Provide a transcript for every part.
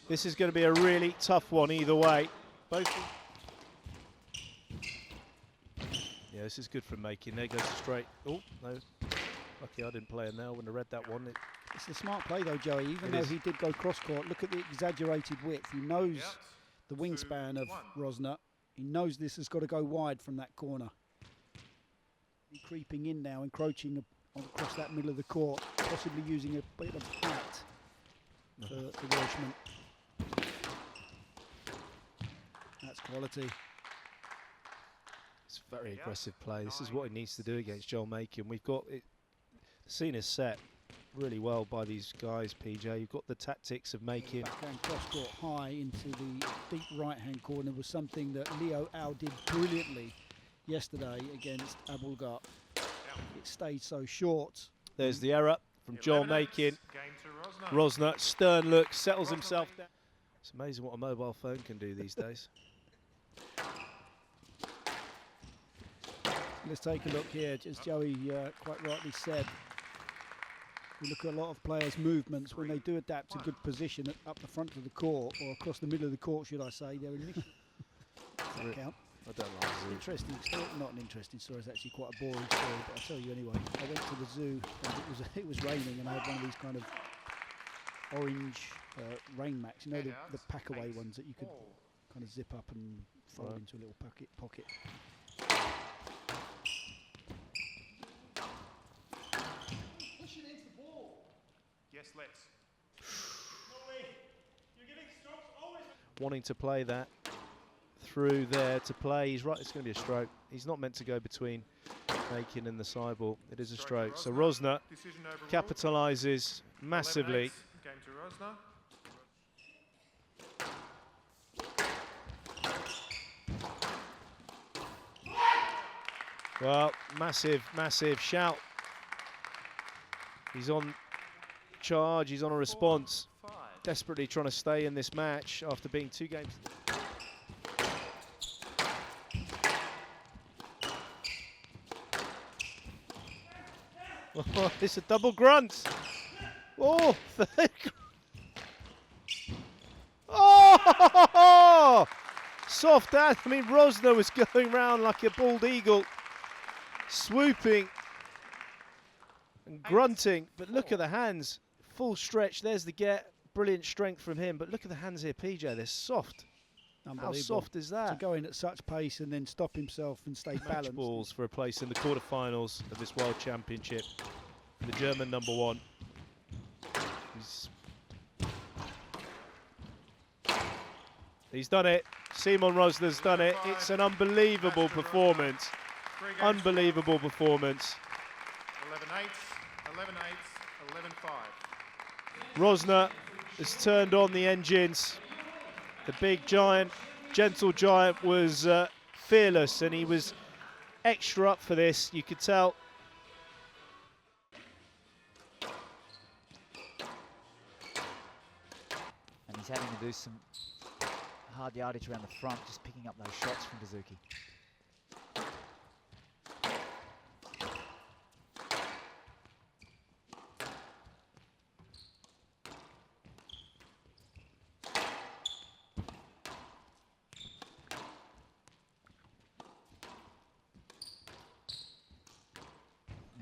This is going to be a really tough one either way. Both. Yeah, this is good for Makin. There goes straight. Oh, no. Lucky I didn't play it now. Wouldn't have read that one. It's a smart play though, Joey. Even though he did go cross-court, look at the exaggerated width. He knows the wingspan of Rösner. He knows this has got to go wide from that corner. He's creeping in now, encroaching across that middle of the court, possibly using a bit of hat for the Welshman. That's quality. It's very aggressive play. This is what he needs to do against Joel Makin. We've got it. The scene is set really well by these guys, PJ. You've got the tactics of Makin. Backhand cross-court high into the deep right-hand corner was something that Leo Al did brilliantly yesterday against Abdel. It stayed so short. There's the error from Joel Makin. Rösner, stern look, settles himself down. It's amazing what a mobile phone can do these days. Let's take a look here, as Joey quite rightly said. We look at a lot of players' movements when they do adapt to good position up the front of the court, or across the middle of the court, should I say. They're initial. Does that count? I don't like the zoo. Interesting story, not an interesting story, it's actually quite a boring story, but I'll tell you anyway. I went to the zoo and it was raining, and I had one of these kind of orange rain mats, you know, the pack away ones that you could kind of zip up and fold into a little pocket. Yes, let's. Wanting to play that through there to play. He's right, it's going to be a stroke. He's not meant to go between Makin and the sideball. It is a stroke. So Rösner capitalises massively. Game to Rösner. Well, massive shout. He's on charge, he's on a response. Desperately trying to stay in this match after being 2 games. Oh, it's a double grunt. Oh, oh, soft ad. I mean, Rösner was going round like a bald eagle, swooping and grunting. But look at the hands, full stretch. There's the get. Brilliant strength from him. But look at the hands here, PJ. They're soft. How soft is that? To go in at such pace and then stop himself and stay balanced. Balls for a place in the quarterfinals of this World Championship. The German #1. He's done it. Simon Rösner's done it. It's an unbelievable performance. Unbelievable performance. 11-8, 11-8, 11-5. Rösner has turned on the engines. The big giant, gentle giant was fearless, and he was extra up for this, you could tell. And he's having to do some hard yardage around the front, just picking up those shots from Dessouky.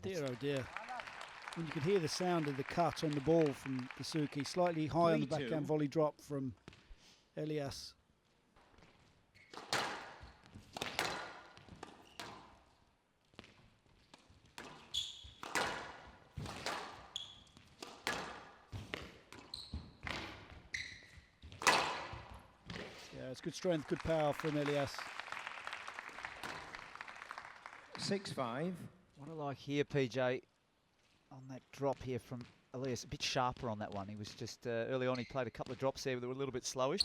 Dear oh dear. And you could hear the sound of the cut on the ball from Dessouky, slightly high on the backhand volley drop from Elias. Yeah, it's good strength, good power from Elias. 6-5. What I like here, PJ, on that drop here from Elias, a bit sharper on that one. He was just, early on he played a couple of drops there that were a little bit slowish.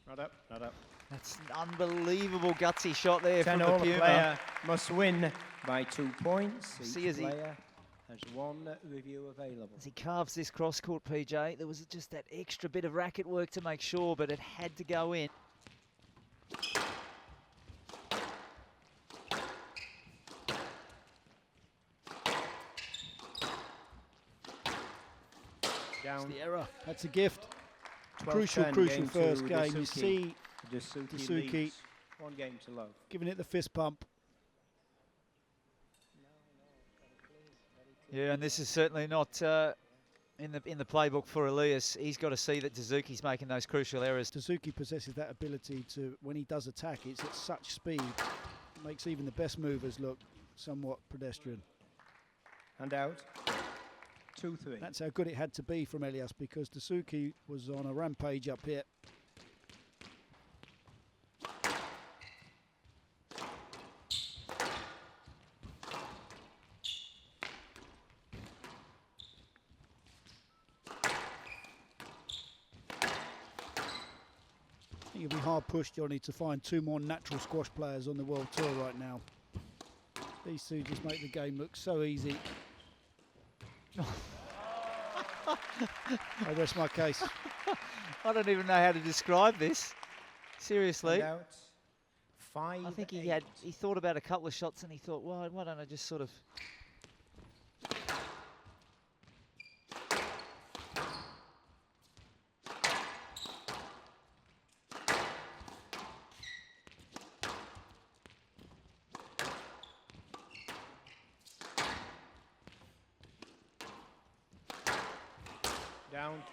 Not up. That's an unbelievable gutsy shot there from the All Puma. player must win by 2 points. See Each as he player has 1 review available. As he carves this cross-court, PJ, there was just that extra bit of racket work to make sure, but it had to go in. That's the error. That's a gift. 12-10 Crucial game first to game. You Dessouky. see Dessouky leads 1 game to love. giving it the fist pump. Yeah, and this is certainly not in the playbook for Elias. He's got to see that Dessouky's making those crucial errors. Dessouky possesses that ability to, when he does attack, it's at such speed, it makes even the best movers look somewhat pedestrian. And out. 2-3. That's how good it had to be from Elias, because Dessouky was on a rampage up here. I think you'll be hard pushed, Johnny, to find 2 more natural squash players on the World Tour right now. These two just make the game look so easy. I rest my case. I don't even know how to describe this. Seriously. And out. 5-8. I think he thought about a couple of shots and he thought, well, why don't I just sort of... Down.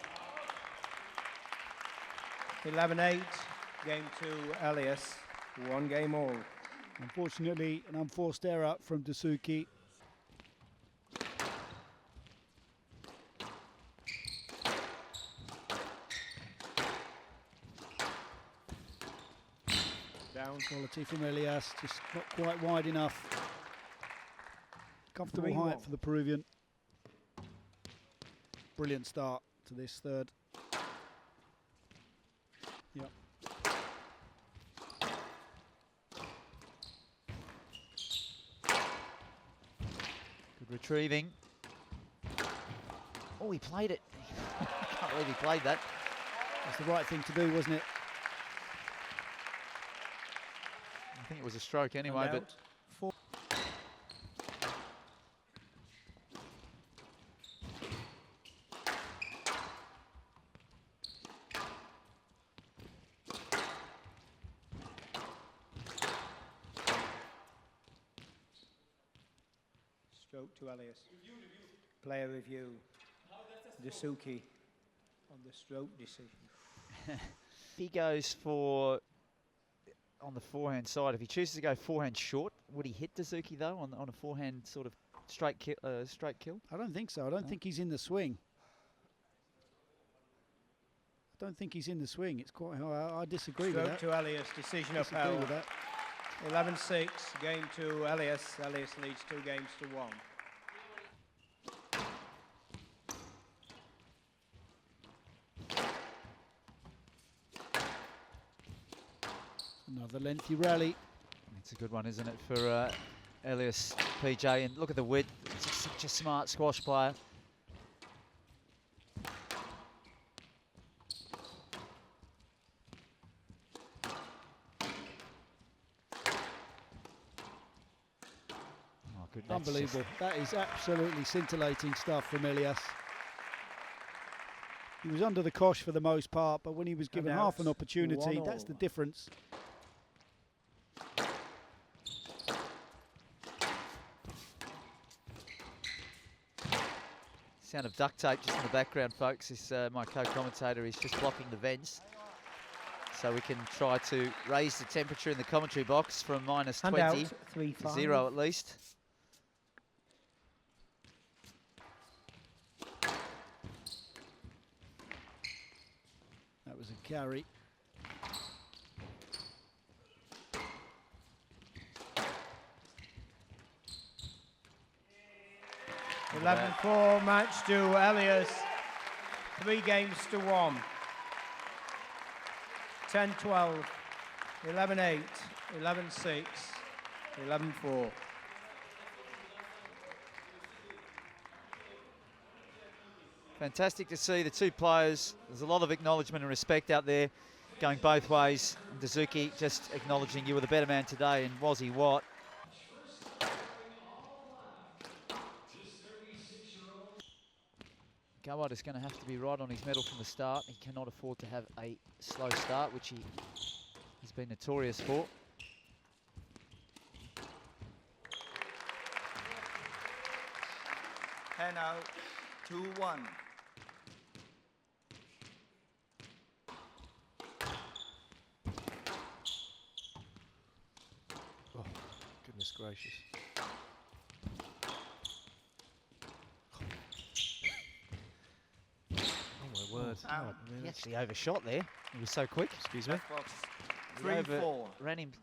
11-8. Game to Elias. 1 game all. Unfortunately, an unforced error from Dessouky. Down. Quality from Elias, just not quite wide enough. Comfortable 3-1. height for the Peruvian. Brilliant start to this third. Yep. Good retrieving. Oh, he played it. I can't believe he played that. That's the right thing to do, wasn't it? I think it was a stroke anyway, but... 4. Stroke to Elias. Player review. Dessouky on the stroke decision. He goes for, on the forehand side, if he chooses to go forehand short, would he hit Dessouky though on a forehand sort of straight kill? I don't think so. I don't think he's in the swing. I don't think he's in the swing. It's quite. I disagree with that. Stroke to Elias. Decision Disagree upheld. with that. 11-6. Game to Elias. Elias leads 2 games to 1. Another lengthy rally. It's a good one, isn't it, for Elias, PJ? And look at the width. It's just such a smart squash player. Oh, good. Unbelievable. That is absolutely scintillating stuff from Elias. He was under the cosh for the most part, but when he was given half an opportunity, that's the difference. Sound of duct tape just in the background, folks. Is my co-commentator is just blocking the vents, so we can try to raise the temperature in the commentary box from minus 20 to 0 at least. That was a carry. Yeah. 11-4 match to Elias. 3 games to 1. 10-12, 11-8, 11-6, 11-4. Fantastic to see the 2 players. There's a lot of acknowledgement and respect out there going both ways. Dessouky just acknowledging you were the better man today, and was he what? Gawad is going to have to be right on his mettle from the start. He cannot afford to have a slow start, which he's been notorious for. Hand out, 2-1. Oh, goodness gracious. Oh my word. Out. I mean, He actually overshot there. He was so quick. excuse me. Box, He 3-4.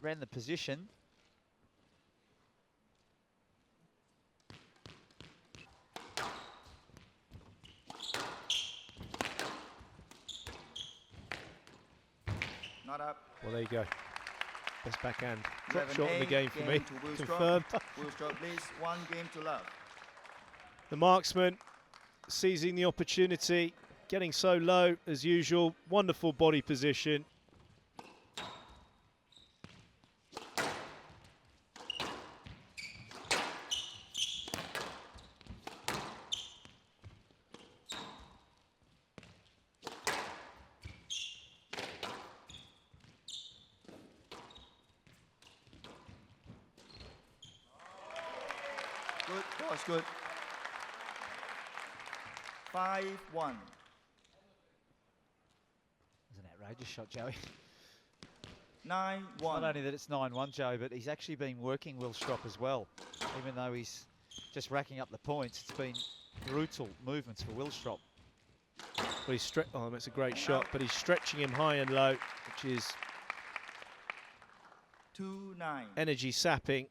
ran the position. Not up. Well, there you go. Best backhand drop 11-8, shot in the game for me. to Willstrop. Confirmed. Willstrop, please. 1 game to love. The marksman seizing the opportunity, getting so low as usual. Wonderful body position. Good, that was good. 5-1. It was an outrageous shot, Joey. 9-1. Not only that it's 9-1, Joe, but he's actually been working Willstrop as well. Even though he's just racking up the points, it's been brutal movements for Willstrop. Well, he's it's a great shot, but he's stretching him high and low, which is 2-9. energy sapping.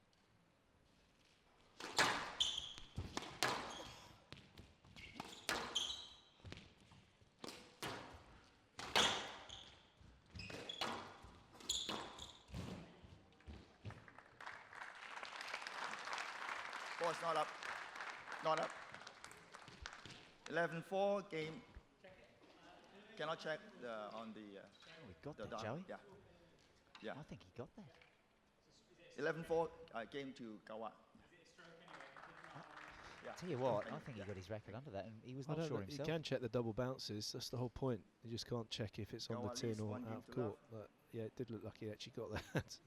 Ball's not up. Not up. 11-4 game. Cannot check on the. We got the that, dot. Joey. Yeah. Yeah. I think he got that. 11-4 game to Gawad. Yeah. Tell you what, I think he got his racket under that, and he was I not don't sure know, you himself. can check the double bounces. That's the whole point. You just can't check if it's on Go the at tin least or one game out of to love. court. But yeah, it did look like he actually got that.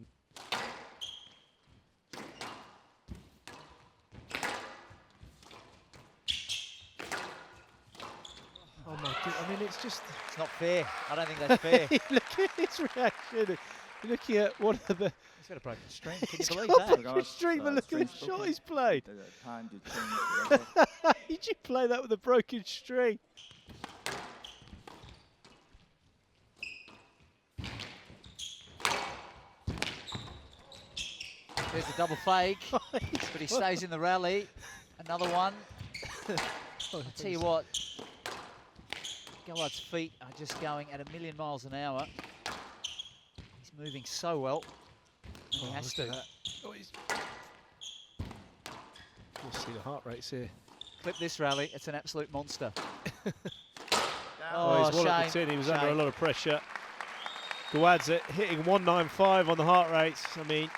Oh my god! I mean, it's just It's not fair. I don't think that's fair. look at his reaction. You're looking at one of the. He's got a broken string. Can you He's believe got that? a broken string, but look at the shot he's played. Time to change the record. Did you play that with a broken string? There's a double fake, but he stays in the rally. Another one. I'll tell you what, Gawad's feet are just going at 1,000,000 miles an hour. He's moving so well. And he has to Oh, you'll see the heart rates here. clip this rally. It's an absolute monster. Down. Oh, he's walloped the shame, tin. He was under a shame. lot of pressure. Gawad's hitting 195 on the heart rates. I mean,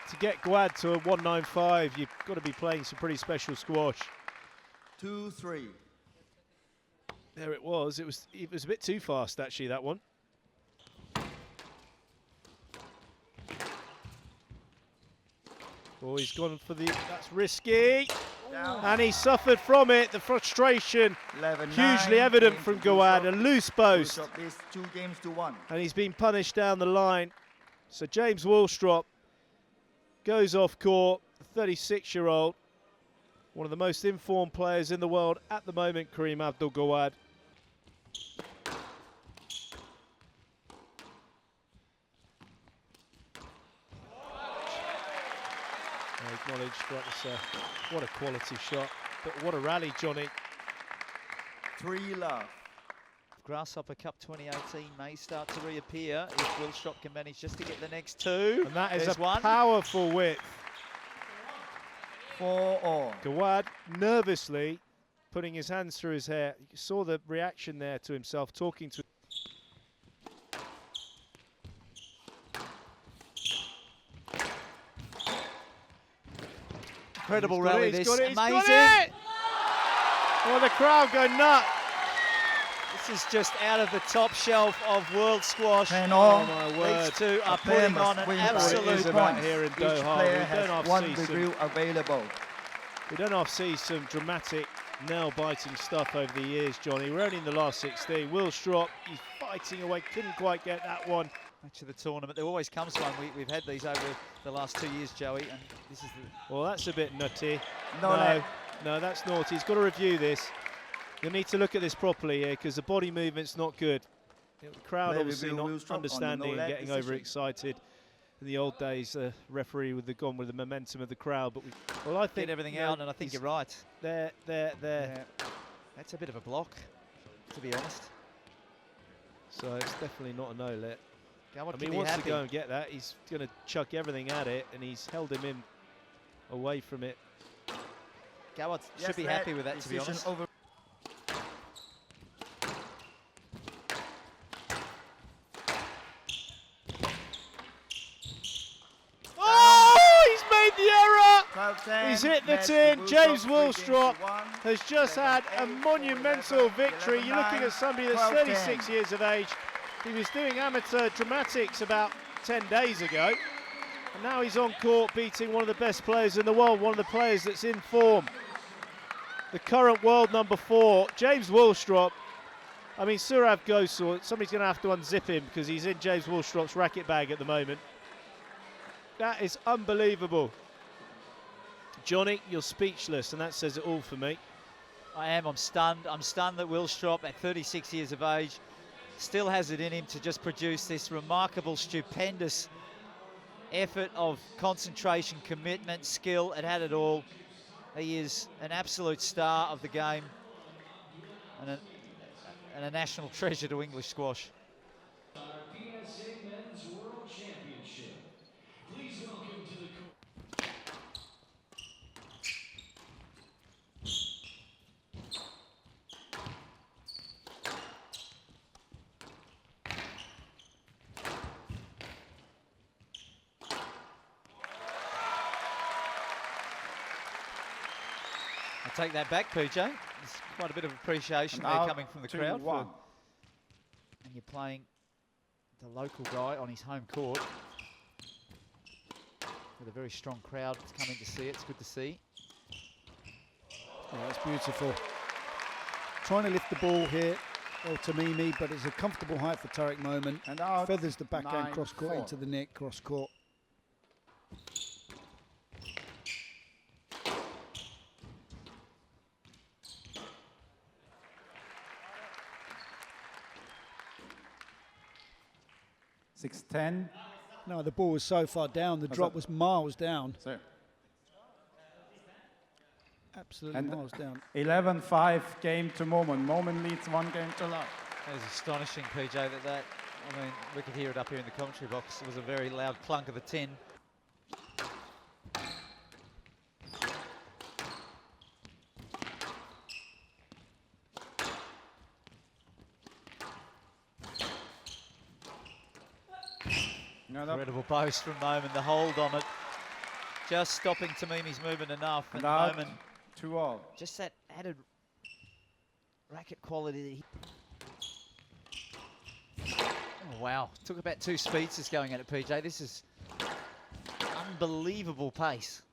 to get Gawad to a 195, you've got to be playing some pretty special squash. 2-3. There it was. It was a bit too fast, actually, that one. Oh, he's gone for the. That's risky. Down. And he suffered from it. The frustration 11-9. hugely evident game from to Gawad. A Willstrop. loose post. Willstrop is 2 games to 1. And he's been punished down the line. So James Willstrop goes off court, the 36-year-old, one of the most informed players in the world at the moment, Karim Abdul Gawad. I acknowledge that was what a quality shot, but what a rally, Johnny. 3 love. Grasshopper Cup 2018 may start to reappear if Willstrop can manage just to get the next 2. And that is There's a one. powerful width. 4-all. Gawad nervously putting his hands through his hair. You saw the reaction there to himself, talking to. Incredible He's got rally it, he's this. got it, he's got Amazing. it! Oh, the crowd go nuts. This is just out of the top shelf of world squash. And Oh all, my word. These two are player putting on must an win by Absolute absolute about points. here in Each Doha. player We has don't one see some- review available. We don't often see some dramatic, nail-biting stuff over the years, Johnny. We're only in the last 16. Willstrop, he's fighting away, couldn't quite get that one. Match of the tournament. There always comes one. We've had these over the last 2 years, Joey, and this is the... Well, that's a bit nutty. No, No, that's naughty. He's got to review this. You'll need to look at this properly here because the body movement's not good. The crowd Play obviously review, not Willstrop on the understanding and no-leg getting decision. overexcited. In the old days, the referee would have gone with the momentum of the crowd. But well, I think Get everything you know, out, and I think you're right. There. Yeah. That's a bit of a block, to be honest. So it's definitely not a no-let. Gawad I can mean, be he wants happy. to go and get that. He's going to chuck everything at it, and he's held him in away from it. Gawad should be happy with that, to be honest. Over. Oh, he's made the error! 12-10, He's hit the match tin. to James Willstrop, 3 Willstrop games to 1. has just had a 11-8, monumental 11-9, victory. You're looking at somebody that's 12-10. 36 years of age. He was doing amateur dramatics about 10 days ago. And now he's on court beating one of the best players in the world, one of the players that's in form. The current world number 4, James Willstrop. I mean, Sourav Ghosal, somebody's going to have to unzip him because he's in James Willstrop's racket bag at the moment. That is unbelievable. Johnny, you're speechless, and that says it all for me. I am. I'm stunned. I'm stunned that Willstrop, at 36 years of age, still has it in him to just produce this remarkable, stupendous effort of concentration, commitment, skill. It had it all. He is an absolute star of the game and a national treasure to English squash. PSA Men's World Championship. Please welcome to the... I take that back, PJ. There's quite a bit of appreciation there coming from the crowd. And you're playing the local guy on his home court with a very strong crowd coming to see it. It's good to see. Oh, that's beautiful. Trying to lift the ball here, Tamimi, but it's a comfortable height for Tarek Momen. And out. Feathers the backhand 9-4. cross court into the net, cross court. No, the ball was so far down, the drop was miles down. Sir. Absolutely And miles down. 11-5 game to Momen. Momen leads 1 game to love. That is astonishing, PJ, that I mean, we could hear it up here in the commentary box. It was a very loud clunk of the tin. Incredible post from Momen, the hold on it. Just stopping Tamimi's movement enough. And Momen, 2-all. just that added racket quality. Oh, wow. Took about 2 speeds going at it, PJ. This is unbelievable pace.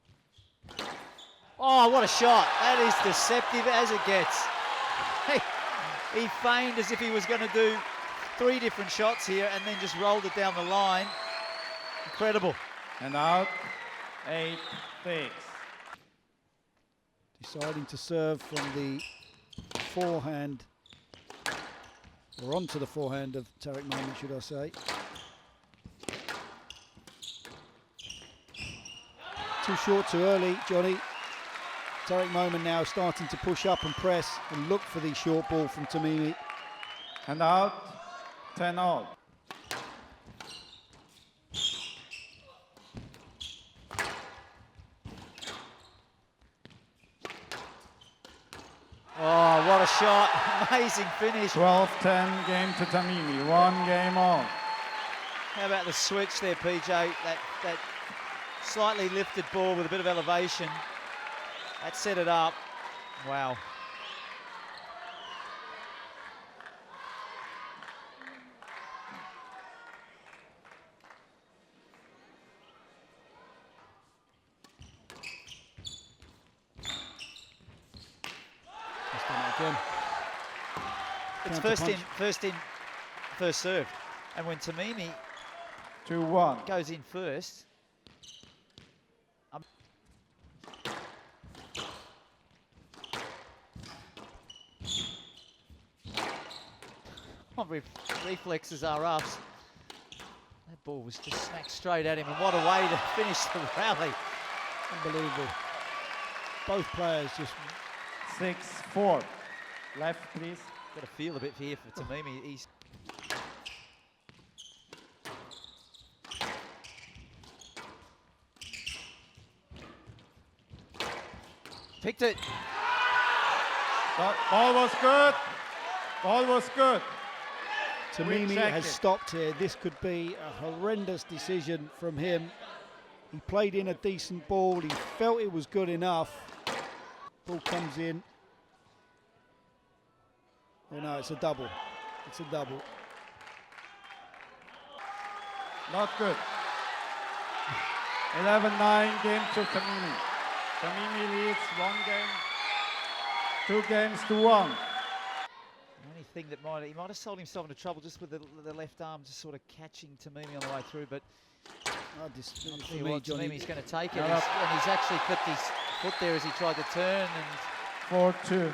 Oh, what a shot. That is deceptive as it gets. He feigned as if he was going to do 3 different shots here and then just rolled it down the line. Incredible. And out, 8-6. Deciding to serve from the forehand, or onto the forehand of Tarek Momen, should I say. Too short, too early, Johnny. Tarek Momen now starting to push up and press and look for the short ball from Tamimi. And out, 10-all. Oh, what a shot. Amazing finish. 12-10 game to Tamimi. 1 game all. How about the switch there, PJ? That slightly lifted ball with a bit of elevation. That set it up. Wow. it's first in, first serve. And when Tamimi 2-1. goes in first, reflexes are us. That ball was just smacked straight at him, and what a way to finish the rally. Unbelievable. Both players just 6-4. Left, please. Got a feel a bit here for Tamimi. He's picked it. Ball was good. Ball was good. Tamimi has stopped here. This could be a horrendous decision from him. He played in a decent ball. He felt it was good enough. Ball comes in. Oh no, it's a double. It's a double. Not good. 11-9 game to Tamimi. Tamimi leads 1 game. 2 games to 1. The only thing that he might have sold himself into trouble just with the left arm, just sort of catching Tamimi on the way through, but Tamimi's going to take it, and he's actually clipped his foot there as he tried to turn. And 4-2.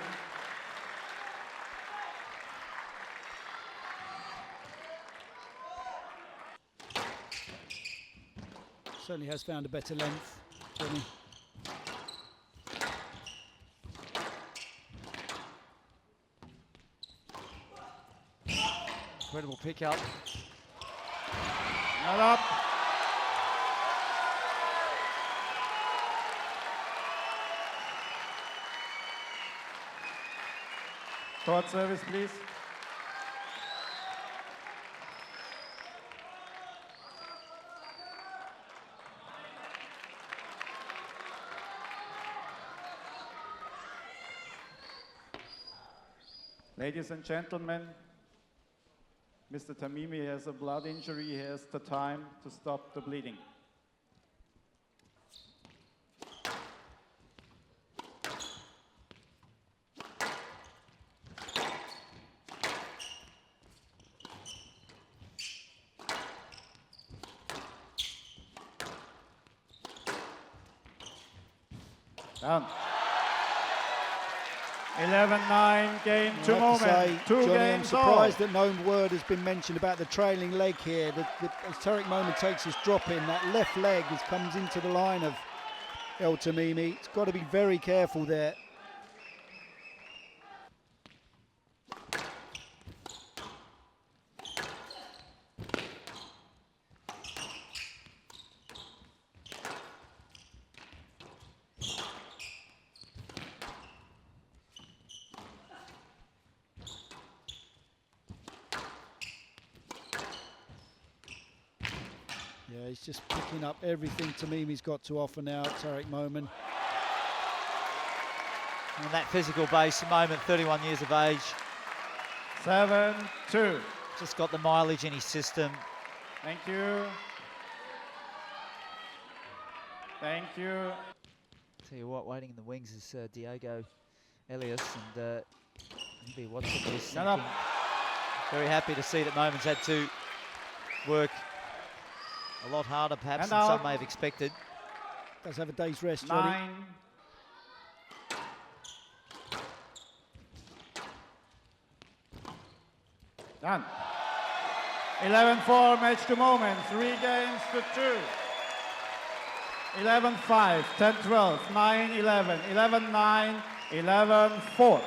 Certainly has found a better length, Johnny. Incredible pick up. Not up. Court service, please. Ladies and gentlemen, Mr. Tamimi has a blood injury. He has the time to stop the bleeding. Done. 11-9 game to Momen. 2 Johnny, games I'm all. surprised that no word has been mentioned about the trailing leg here. As Tarek Momen takes his drop in, that left leg comes into the line of El Tamimi. It's got to be very careful there. Yeah, he's just picking up everything Tamimi's got to offer now, Tarek Momen. And that physical base, Moment, 31 years of age. 7-2. Just got the mileage in his system. Thank you. Thank you. Tell you what, waiting in the wings is Diego Elias, and he'll be watching this. Very happy to see that Moment's had to work a lot harder, perhaps, than some may have expected. Does have a day's rest, Johnny. 9. Done. 11-4 match to Momen. 3 games to 2. 11-5, 10-12, 9-11, 11-9, 11-4.